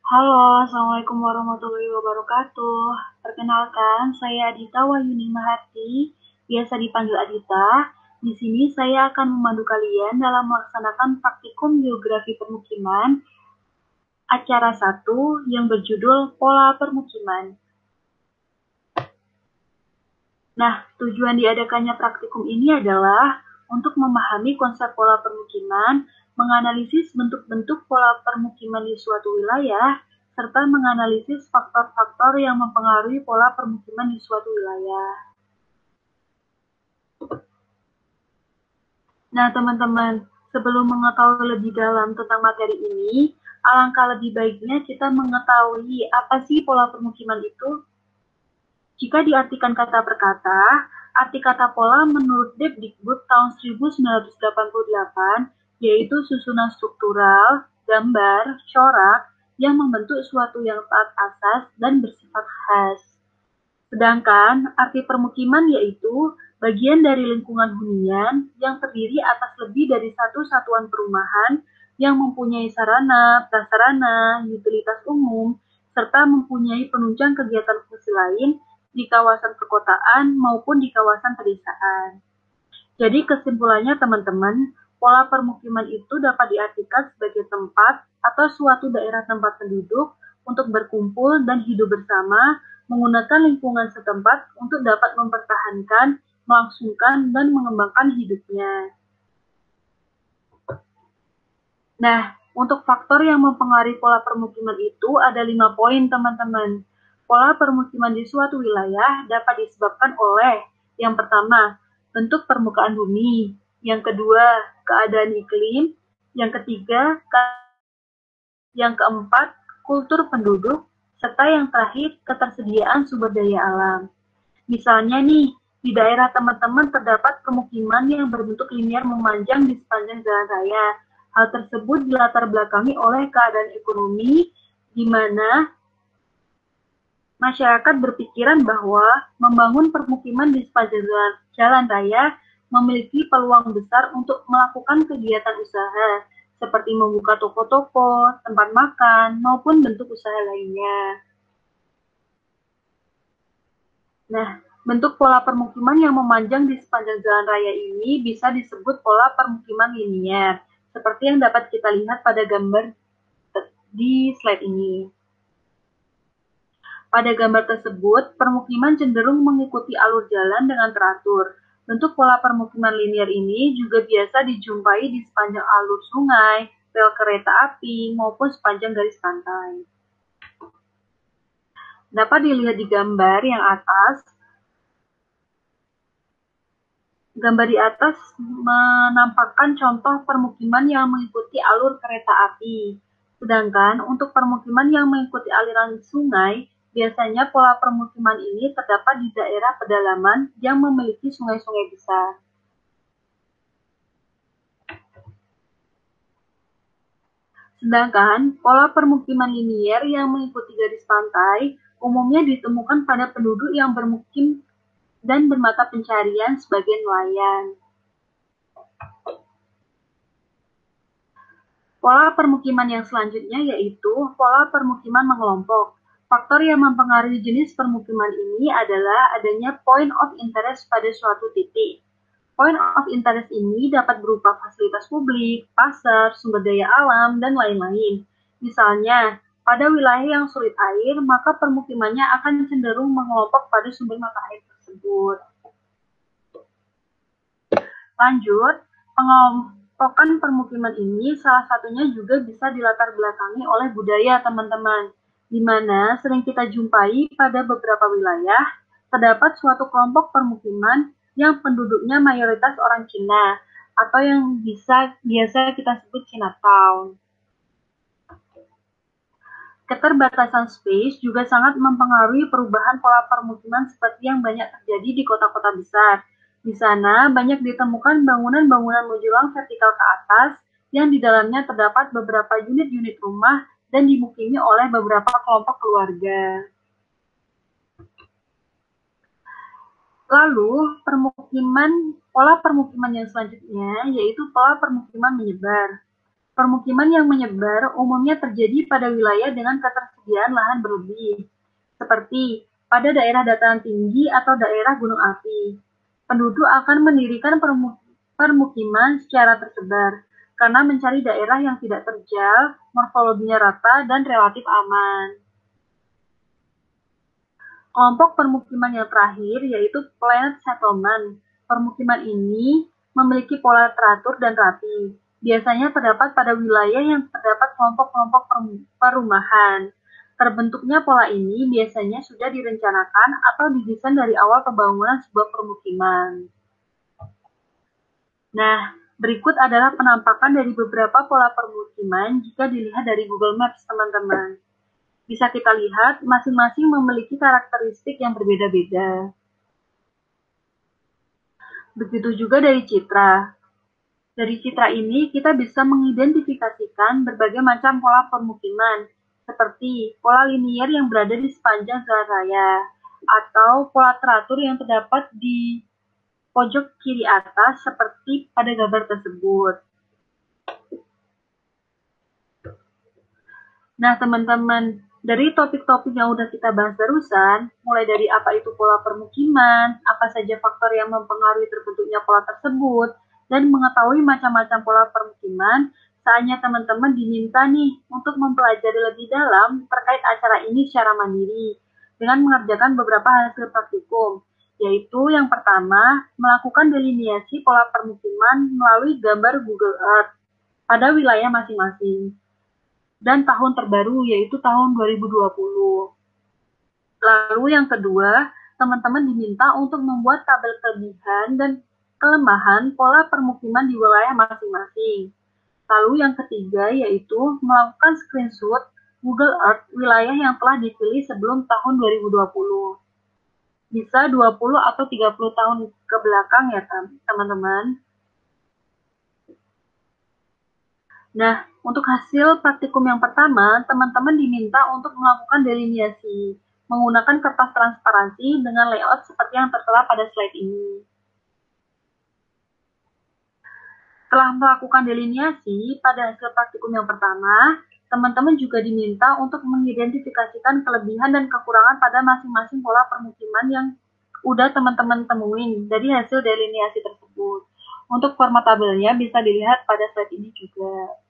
Halo, Assalamualaikum warahmatullahi wabarakatuh. Perkenalkan, saya Adita Wayuni Maharti, biasa dipanggil Adita. Di sini saya akan memandu kalian dalam melaksanakan praktikum geografi permukiman, acara 1 yang berjudul Pola Permukiman. Nah, tujuan diadakannya praktikum ini adalah untuk memahami konsep pola permukiman, menganalisis bentuk-bentuk pola permukiman di suatu wilayah, serta menganalisis faktor-faktor yang mempengaruhi pola permukiman di suatu wilayah. Nah, teman-teman, sebelum mengetahui lebih dalam tentang materi ini, alangkah lebih baiknya kita mengetahui apa sih pola permukiman itu. Jika diartikan kata per kata, arti kata pola menurut Depdikbud tahun 1988 yaitu susunan struktural, gambar, corak yang membentuk suatu yang taat asas dan bersifat khas. Sedangkan arti permukiman yaitu bagian dari lingkungan hunian yang terdiri atas lebih dari satu satuan perumahan yang mempunyai sarana, prasarana, utilitas umum, serta mempunyai penunjang kegiatan fungsi lain di kawasan perkotaan maupun di kawasan pedesaan. Jadi kesimpulannya teman-teman, pola permukiman itu dapat diartikan sebagai tempat atau suatu daerah tempat penduduk untuk berkumpul dan hidup bersama menggunakan lingkungan setempat untuk dapat mempertahankan, melangsungkan, dan mengembangkan hidupnya. Nah, untuk faktor yang mempengaruhi pola permukiman itu ada 5 poin, teman-teman. Pola permukiman di suatu wilayah dapat disebabkan oleh yang pertama, bentuk permukaan bumi, yang kedua, keadaan iklim, yang ketiga, yang keempat, kultur penduduk, serta yang terakhir, ketersediaan sumber daya alam. Misalnya nih, di daerah teman-teman terdapat pemukiman yang berbentuk linear memanjang di sepanjang jalan raya. Hal tersebut dilatar belakangi oleh keadaan ekonomi di mana masyarakat berpikiran bahwa membangun permukiman di sepanjang jalan raya memiliki peluang besar untuk melakukan kegiatan usaha, seperti membuka toko-toko, tempat makan, maupun bentuk usaha lainnya. Nah, bentuk pola permukiman yang memanjang di sepanjang jalan raya ini bisa disebut pola permukiman linier, seperti yang dapat kita lihat pada gambar di slide ini. Pada gambar tersebut, permukiman cenderung mengikuti alur jalan dengan teratur. Bentuk pola permukiman linier ini juga biasa dijumpai di sepanjang alur sungai, rel kereta api, maupun sepanjang garis pantai. Dapat dilihat di gambar yang atas, gambar di atas menampakkan contoh permukiman yang mengikuti alur kereta api. Sedangkan untuk permukiman yang mengikuti aliran sungai, biasanya pola permukiman ini terdapat di daerah pedalaman yang memiliki sungai-sungai besar. Sedangkan pola permukiman linier yang mengikuti garis pantai umumnya ditemukan pada penduduk yang bermukim dan bermata pencarian sebagai nelayan. Pola permukiman yang selanjutnya yaitu pola permukiman mengelompok. Faktor yang mempengaruhi jenis permukiman ini adalah adanya point of interest pada suatu titik. Point of interest ini dapat berupa fasilitas publik, pasar, sumber daya alam, dan lain-lain. Misalnya, pada wilayah yang sulit air, maka permukimannya akan cenderung mengelompok pada sumber mata air tersebut. Lanjut, pengelompokan permukiman ini salah satunya juga bisa dilatar belakangi oleh budaya teman-teman, di mana sering kita jumpai pada beberapa wilayah terdapat suatu kelompok permukiman yang penduduknya mayoritas orang Cina atau yang biasa kita sebut Chinatown. Keterbatasan space juga sangat mempengaruhi perubahan pola permukiman seperti yang banyak terjadi di kota-kota besar. Di sana banyak ditemukan bangunan-bangunan menjulang vertikal ke atas yang di dalamnya terdapat beberapa unit-unit rumah dan dimukimi oleh beberapa kelompok keluarga. Lalu, pola permukiman yang selanjutnya yaitu pola permukiman menyebar. Permukiman yang menyebar umumnya terjadi pada wilayah dengan ketersediaan lahan berlebih, seperti pada daerah dataran tinggi atau daerah gunung api. Penduduk akan mendirikan permukiman secara tersebar, karena mencari daerah yang tidak terjal, morfologinya rata, dan relatif aman. Kelompok permukiman yang terakhir yaitu planned settlement. Permukiman ini memiliki pola teratur dan rapi. Biasanya terdapat pada wilayah yang terdapat kelompok-kelompok perumahan. Terbentuknya pola ini biasanya sudah direncanakan atau didesain dari awal pembangunan sebuah permukiman. Nah, berikut adalah penampakan dari beberapa pola permukiman jika dilihat dari Google Maps, teman-teman. Bisa kita lihat, masing-masing memiliki karakteristik yang berbeda-beda. Begitu juga dari citra. Dari citra ini, kita bisa mengidentifikasikan berbagai macam pola permukiman, seperti pola linier yang berada di sepanjang jalan raya, atau pola teratur yang terdapat di pojok kiri atas seperti pada gambar tersebut. Nah, teman-teman, dari topik-topik yang udah kita bahas barusan, mulai dari apa itu pola permukiman, apa saja faktor yang mempengaruhi terbentuknya pola tersebut, dan mengetahui macam-macam pola permukiman, saatnya teman-teman diminta nih untuk mempelajari lebih dalam terkait acara ini secara mandiri, dengan mengerjakan beberapa hasil praktikum, yaitu yang pertama, melakukan deliniasi pola permukiman melalui gambar Google Earth pada wilayah masing-masing. Dan tahun terbaru yaitu tahun 2020. Lalu yang kedua, teman-teman diminta untuk membuat tabel kelebihan dan kelemahan pola permukiman di wilayah masing-masing. Lalu yang ketiga yaitu melakukan screenshot Google Earth wilayah yang telah dipilih sebelum tahun 2020. Bisa 20 atau 30 tahun ke belakang ya teman-teman. Nah, untuk hasil praktikum yang pertama, teman-teman diminta untuk melakukan deliniasi menggunakan kertas transparansi dengan layout seperti yang tertera pada slide ini. Setelah melakukan deliniasi pada hasil praktikum yang pertama, teman-teman juga diminta untuk mengidentifikasikan kelebihan dan kekurangan pada masing-masing pola permukiman yang udah teman-teman temuin dari hasil deliniasi tersebut. Untuk format tabelnya bisa dilihat pada slide ini juga.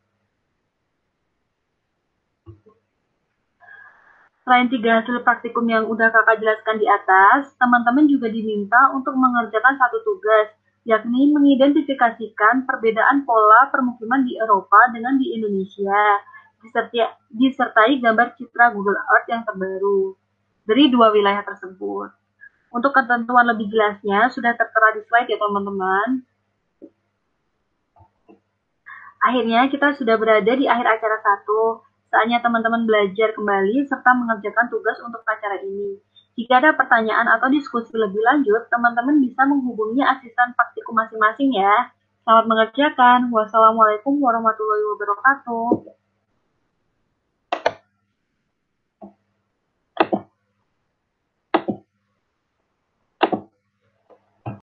Selain 3 hasil praktikum yang udah kakak jelaskan di atas, teman-teman juga diminta untuk mengerjakan satu tugas, yakni mengidentifikasikan perbedaan pola permukiman di Eropa dengan di Indonesia, disertai gambar citra Google Earth yang terbaru dari dua wilayah tersebut. Untuk ketentuan lebih jelasnya sudah tertera di slide ya teman-teman. Akhirnya kita sudah berada di akhir acara 1. Saatnya teman-teman belajar kembali serta mengerjakan tugas untuk acara ini. Jika ada pertanyaan atau diskusi lebih lanjut, teman-teman bisa menghubungi asisten praktikum masing-masing ya. Selamat mengerjakan. Wassalamualaikum warahmatullahi wabarakatuh.